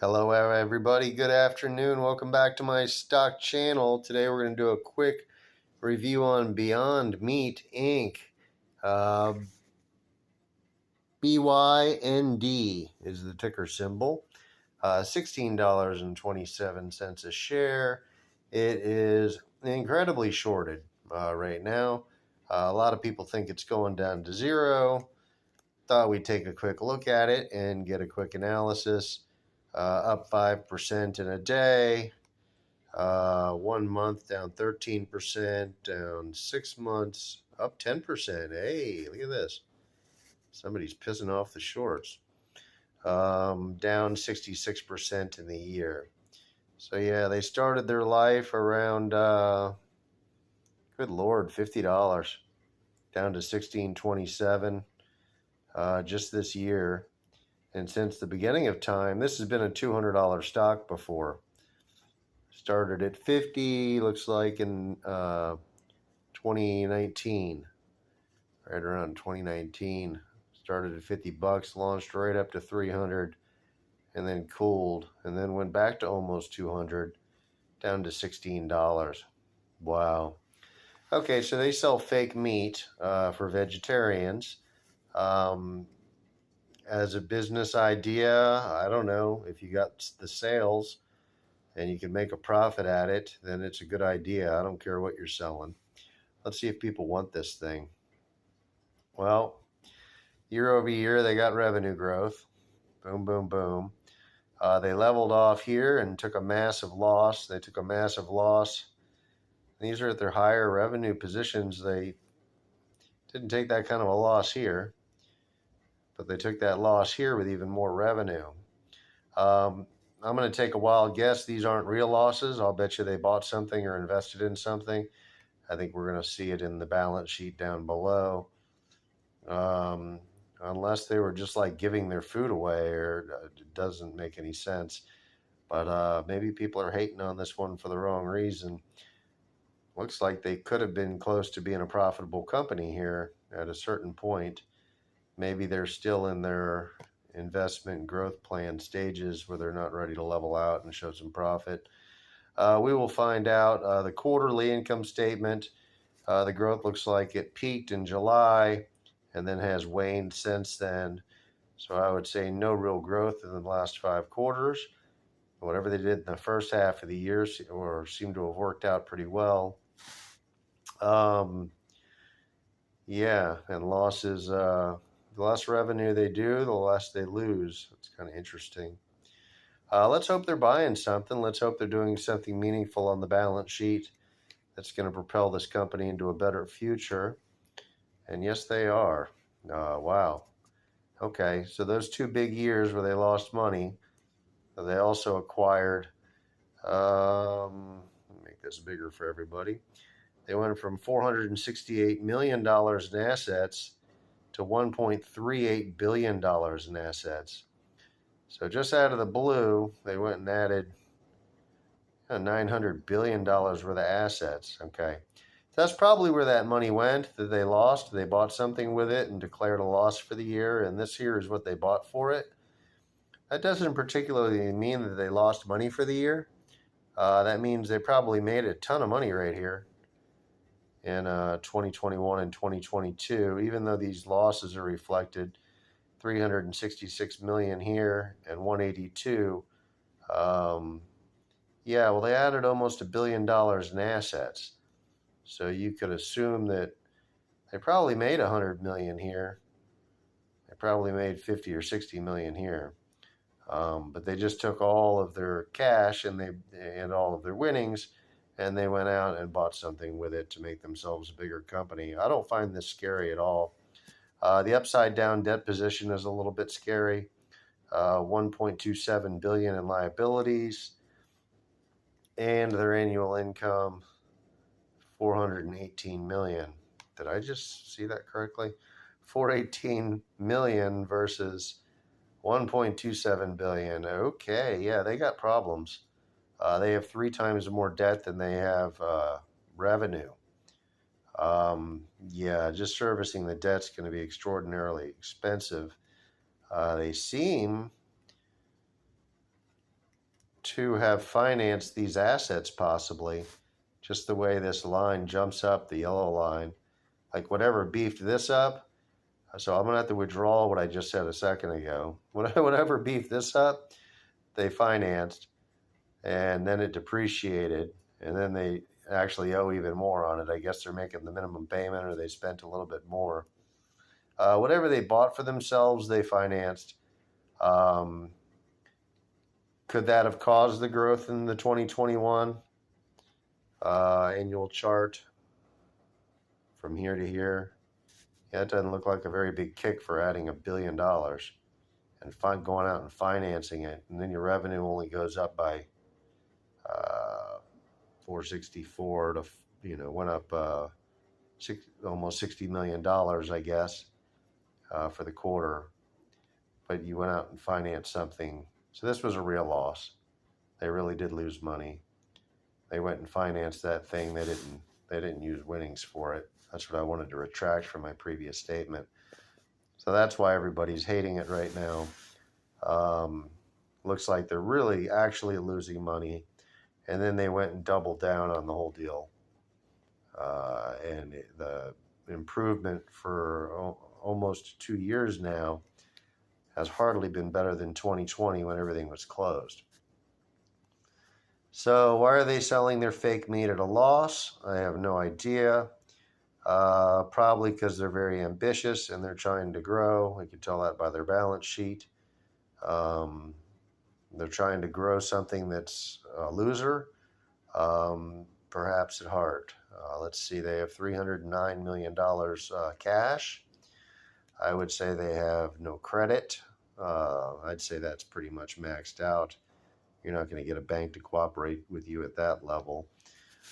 Hello everybody, good afternoon. Welcome back to my stock channel. Today we're going to do a quick review on Beyond Meat Inc. BYND is the ticker symbol. $16.27 a share. It is incredibly shorted right now. A lot of people think it's going down to zero. Thought we'd take a quick look at it and get a quick analysis. Up 5% in a day. 1 month down 13%, down 6 months up 10%. Hey, look at this. Somebody's pissing off the shorts. Down 66% in the year. So yeah, they started their life around, good Lord, $50 down to $16.27 just this year. And since the beginning of time, this has been a $200 stock before. Started at 50, looks like in 2019, right around 2019. Started at 50 bucks, launched right up to 300, and then cooled, and then went back to almost 200, down to $16. Wow. Okay, so they sell fake meat for vegetarians. As a business idea, I don't know, if you got the sales and you can make a profit at it, then it's a good idea. I don't care what you're selling. Let's see if people want this thing. Well, year over year, they got revenue growth. Boom, boom, boom. They leveled off here and took a massive loss. They took a massive loss. These are at their higher revenue positions. They didn't take that kind of a loss here, but they took that loss here with even more revenue. I'm going to take a wild guess. These aren't real losses. I'll bet you they bought something or invested in something. I think we're going to see it in the balance sheet down below. Unless they were just like giving their food away, or it doesn't make any sense. But maybe people are hating on this one for the wrong reason. Looks like they could have been close to being a profitable company here at a certain point. Maybe they're still in their investment growth plan stages where they're not ready to level out and show some profit. We will find out. The quarterly income statement, the growth looks like it peaked in July and then has waned since then. So I would say no real growth in the last 5 quarters. Whatever they did in the first half of the year seemed to have worked out pretty well. Yeah, and losses, the less revenue they do, the less they lose. It's kind of interesting. Let's hope they're buying something. Let's hope they're doing something meaningful on the balance sheet that's going to propel this company into a better future. And yes, they are. Wow. Okay, so those 2 big years where they lost money, they also acquired, let me make this bigger for everybody. They went from $468 million in assets to $1.38 billion in assets. So just out of the blue, they went and added $900 billion worth of assets. Okay. That's probably where that money went that they lost. They bought something with it and declared a loss for the year, and this here is what they bought for it. That doesn't particularly mean that they lost money for the year. That means they probably made a ton of money right here in 2021 and 2022, even though these losses are reflected. 366 million here and 182. Yeah, well, they added almost $1 billion in assets. So you could assume that they probably made 100 million here. They probably made 50 or 60 million here. But they just took all of their cash and all of their winnings, and they went out and bought something with it to make themselves a bigger company. I don't find this scary at all. The upside down debt position is a little bit scary. 1.27 billion in liabilities, and their annual income 418 million. Did I just see that correctly? 418 million versus 1.27 billion. Okay, yeah, they got problems. They have 3 times more debt than they have revenue. Yeah, just servicing the debt's going to be extraordinarily expensive. They seem to have financed these assets possibly, just the way this line jumps up, the yellow line, like whatever beefed this up. So I'm going to have to withdraw what I just said a second ago. Whatever beefed this up, they financed, and then it depreciated, and then they actually owe even more on it. I guess they're making the minimum payment, or they spent a little bit more. Whatever they bought for themselves, they financed. Could that have caused the growth in the 2021 annual chart from here to here? Yeah, it doesn't look like a very big kick for adding $1 billion and going out and financing it, and then your revenue only goes up by 464 to, went up almost $60 million, I guess, for the quarter. But you went out and financed something. So this was a real loss. They really did lose money. They went and financed that thing. They didn't use winnings for it. That's what I wanted to retract from my previous statement. So that's why everybody's hating it right now. Looks like they're really actually losing money. And then they went and doubled down on the whole deal. And the improvement for almost 2 years now has hardly been better than 2020 when everything was closed. So why are they selling their fake meat at a loss? I have no idea. Probably because they're very ambitious and they're trying to grow. We can tell that by their balance sheet. They're trying to grow something that's a loser, perhaps at heart. Let's see, they have $309 million cash. I would say they have no credit. I'd say that's pretty much maxed out. You're not going to get a bank to cooperate with you at that level.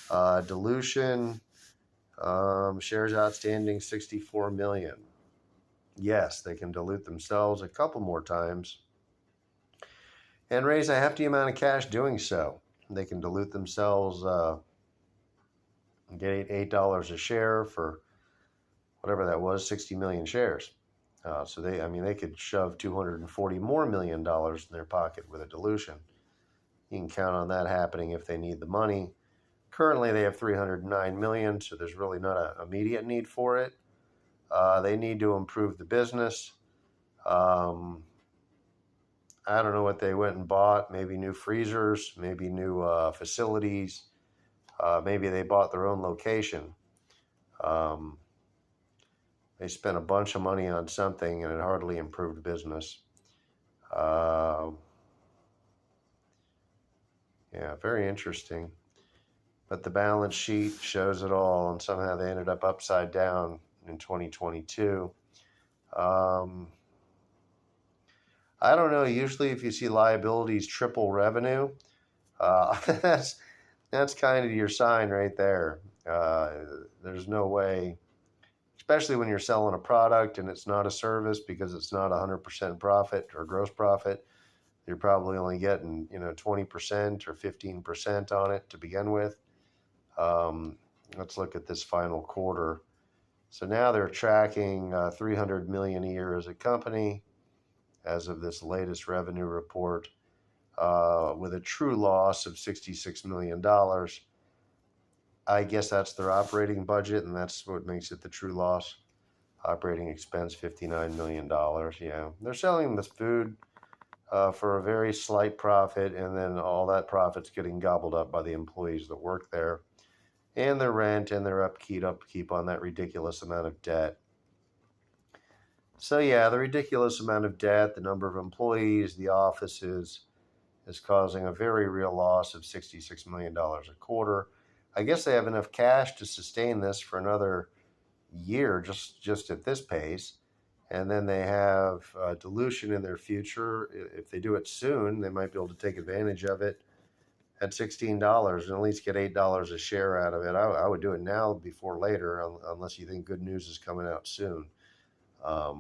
Dilution, shares outstanding 64 million. Yes, they can dilute themselves a couple more times and raise a hefty amount of cash doing so. They can dilute themselves, get $8 a share for whatever that was, 60 million shares. So they could shove $240 more million in their pocket with a dilution. You can count on that happening if they need the money. Currently, they have $309 million, so there's really not an immediate need for it. They need to improve the business. I don't know what they went and bought. Maybe new freezers, maybe new facilities. Maybe they bought their own location. They spent a bunch of money on something and it hardly improved business. Yeah, very interesting. But the balance sheet shows it all, and somehow they ended up upside down in 2022. I don't know. Usually if you see liabilities triple revenue, that's kind of your sign right there. There's no way, especially when you're selling a product and it's not a service, because it's not 100% profit or gross profit. You're probably only getting 20% or 15% on it to begin with. Let's look at this final quarter. So now they're tracking $300 million a year as a company as of this latest revenue report, with a true loss of $66 million. I guess that's their operating budget, and that's what makes it the true loss. Operating expense, $59 million. Yeah, they're selling this food for a very slight profit, and then all that profit's getting gobbled up by the employees that work there, and their rent and their upkeep on that ridiculous amount of debt. So yeah, the ridiculous amount of debt, the number of employees, the offices, is causing a very real loss of $66 million a quarter. I guess they have enough cash to sustain this for another year, just at this pace. And then they have dilution in their future. If they do it soon, they might be able to take advantage of it at $16 and at least get $8 a share out of it. I would do it now before later, unless you think good news is coming out soon. I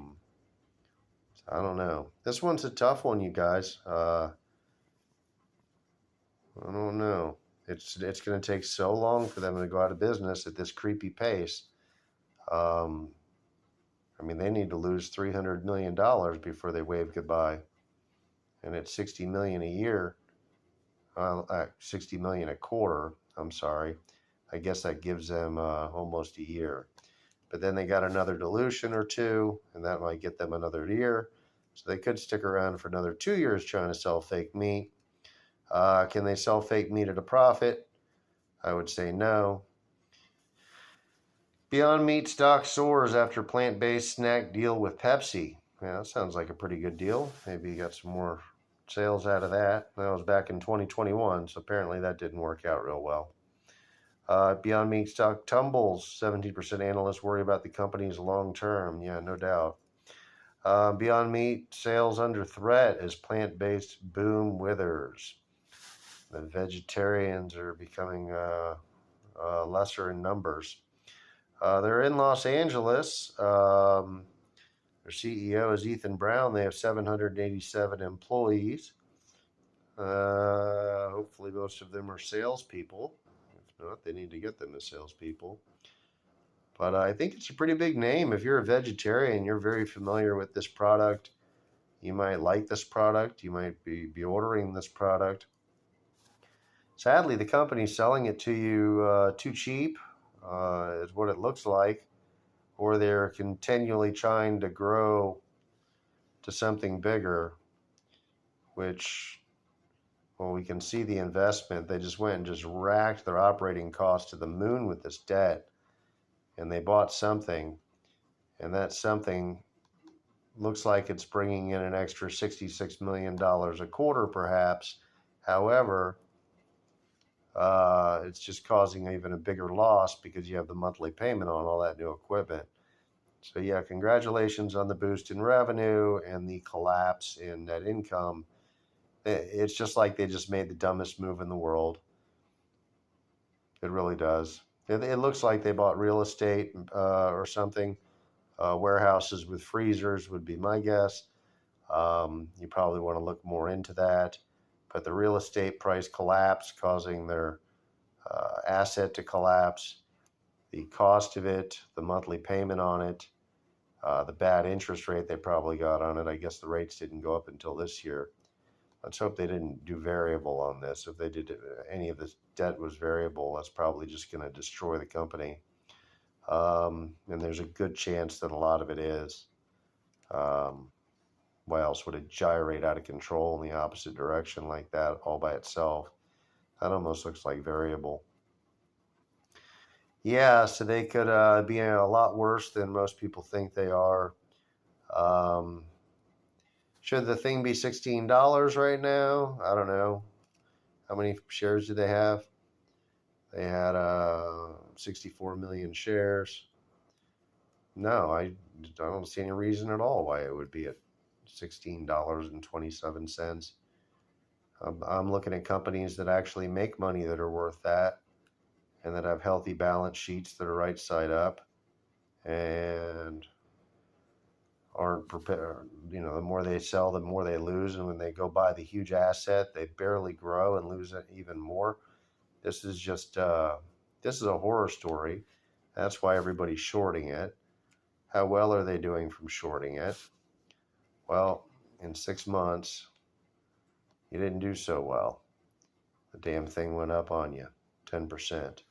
don't know. This one's a tough one, you guys. I don't know. It's going to take so long for them to go out of business at this creepy pace. They need to lose $300 million before they wave goodbye. And at $60 million a year, $60 million a quarter. I'm sorry. I guess that gives them almost a year. But then they got another dilution or two, and that might get them another year. So they could stick around for another 2 years trying to sell fake meat. Can they sell fake meat at a profit? I would say no. Beyond Meat stock soars after plant-based snack deal with Pepsi. Yeah, that sounds like a pretty good deal. Maybe you got some more sales out of that. That was back in 2021, so apparently that didn't work out real well. Beyond Meat stock tumbles. 17% analysts worry about the company's long term. Yeah, no doubt. Beyond Meat sales under threat as plant-based boom withers. The vegetarians are becoming lesser in numbers. They're in Los Angeles. Their CEO is Ethan Brown. They have 787 employees. Hopefully, most of them are salespeople. If not, they need to get them as salespeople. But I think it's a pretty big name. If you're a vegetarian, you're very familiar with this product. You might like this product. You might be ordering this product. Sadly, the company's selling it to you too cheap, is what it looks like, or they're continually trying to grow to something bigger, which, well, we can see the investment. They just went and just racked their operating costs to the moon with this debt, and they bought something, and that something looks like it's bringing in an extra $66 million a quarter, perhaps. However, it's just causing even a bigger loss because you have the monthly payment on all that new equipment. So yeah, congratulations on the boost in revenue and the collapse in net income. It's just like they just made the dumbest move in the world. It really does. It looks like they bought real estate or something. Warehouses with freezers would be my guess. You probably want to look more into that. But the real estate price collapsed, causing their asset to collapse. The cost of it, the monthly payment on it, the bad interest rate they probably got on it. I guess the rates didn't go up until this year. Let's hope they didn't do variable on this. If they did, any of this debt was variable, that's probably just going to destroy the company. And there's a good chance that a lot of it is. Why else would it gyrate out of control in the opposite direction like that all by itself? That almost looks like variable. Yeah, so they could be a lot worse than most people think they are. Should the thing be $16 right now? I don't know. How many shares do they have? They had 64 million shares. No, I don't see any reason at all why it would be at $16.27. I'm looking at companies that actually make money that are worth that and that have healthy balance sheets that are right side up and aren't prepared. You know, the more they sell, the more they lose. And when they go buy the huge asset, they barely grow and lose it even more. This is just, this is a horror story. That's why everybody's shorting it. How well are they doing from shorting it? Well, in 6 months, you didn't do so well. The damn thing went up on you, 10%.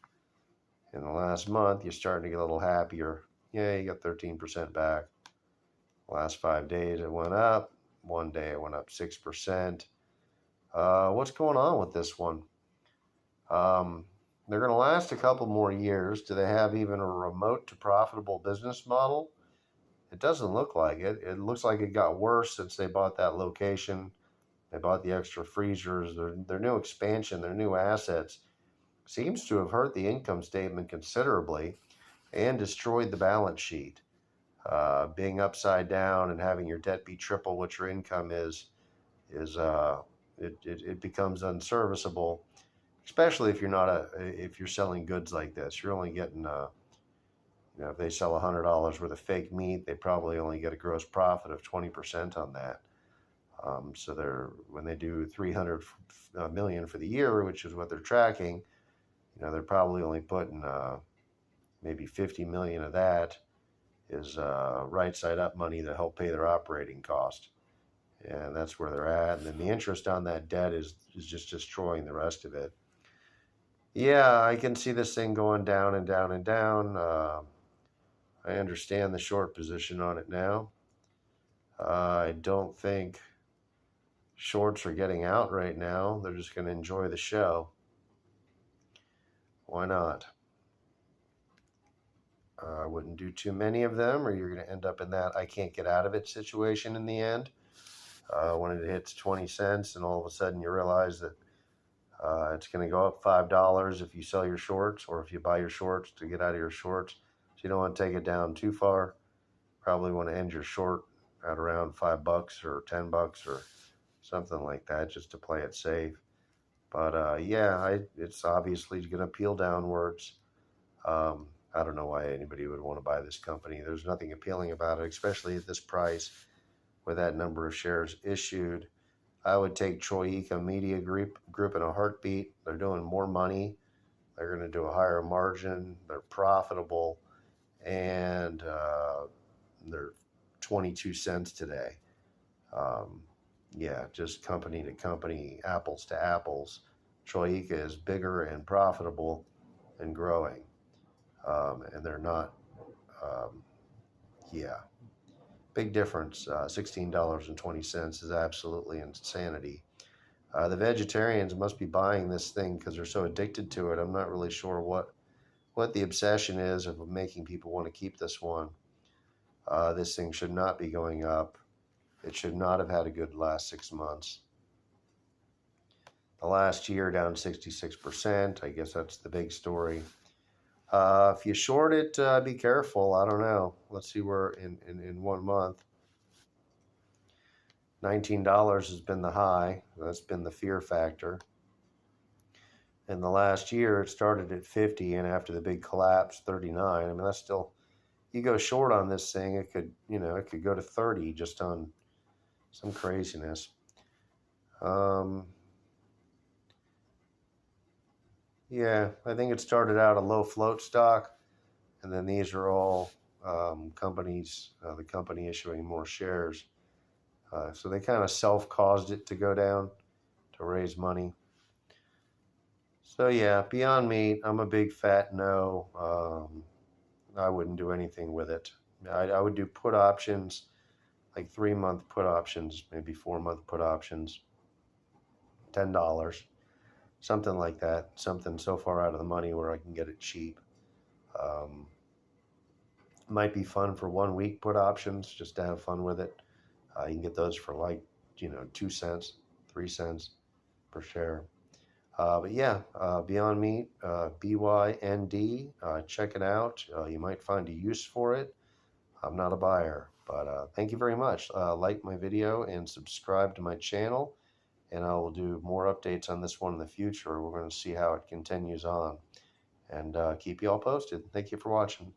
In the last month, you're starting to get a little happier. Yeah, you got 13% back. Last 5 days, it went up. One day, it went up 6%. What's going on with this one? They're going to last a couple more years. Do they have even a remote to profitable business model? It doesn't look like it. It looks like it got worse since they bought that location. They bought the extra freezers. Their new expansion, their new assets seems to have hurt the income statement considerably and destroyed the balance sheet. Being upside down and having your debt be triple what your income is it becomes unserviceable, especially if if you're selling goods like this. You're only getting if they sell $100 worth of fake meat, they probably only get a gross profit of 20% on that. So when they do 300 million for the year, which is what they're tracking, they're probably only putting maybe 50 million of that is right side up money to help pay their operating cost. and that's where they're at. And then the interest on that debt is just destroying the rest of it. Yeah, I can see this thing going down and down and down. I understand the short position on it now. I don't think shorts are getting out right now. They're just going to enjoy the show. Why not? I wouldn't do too many of them, or you're going to end up in that I can't get out of it situation in the end. When it hits 20 cents and all of a sudden you realize that it's going to go up $5 if you sell your shorts, or if you buy your shorts to get out of your shorts. So you don't want to take it down too far. Probably want to end your short at around $5 or $10 or something like that, just to play it safe. But yeah, it's obviously going to peel downwards. I don't know why anybody would want to buy this company. There's nothing appealing about it, especially at this price with that number of shares issued. I would take Troika Media Group in a heartbeat. They're doing more money. They're going to do a higher margin. They're profitable, and they're 22 cents today. Yeah, just company to company, apples to apples. Troika is bigger and profitable and growing, and they're not. Yeah, big difference. $16.20 is absolutely insanity. The vegetarians must be buying this thing because they're so addicted to it. I'm not really sure what the obsession is of making people want to keep this one. This thing should not be going up. It should not have had a good last 6 months. The last year down 66%. I guess that's the big story. If you short it, be careful. I don't know. Let's see where in 1 month. $19 has been the high. That's been the fear factor. In the last year, it started at 50, and after the big collapse, 39. I mean, that's still, you go short on this thing, it could go to 30 just on some craziness. Yeah, I think it started out a low float stock, and then these are all companies, the company issuing more shares. So they kind of self-caused it to go down to raise money. So yeah, Beyond Meat, I'm a big fat no. I wouldn't do anything with it. I would do put options, like 3-month put options, maybe 4-month put options, $10, something like that. Something so far out of the money where I can get it cheap. Might be fun for 1 week put options, just to have fun with it. You can get those for like 2 cents, 3 cents per share. But yeah, Beyond Meat, BYND, check it out. You might find a use for it. I'm not a buyer, but thank you very much. Like my video and subscribe to my channel, and I will do more updates on this one in the future. We're going to see how it continues on, and keep you all posted. Thank you for watching.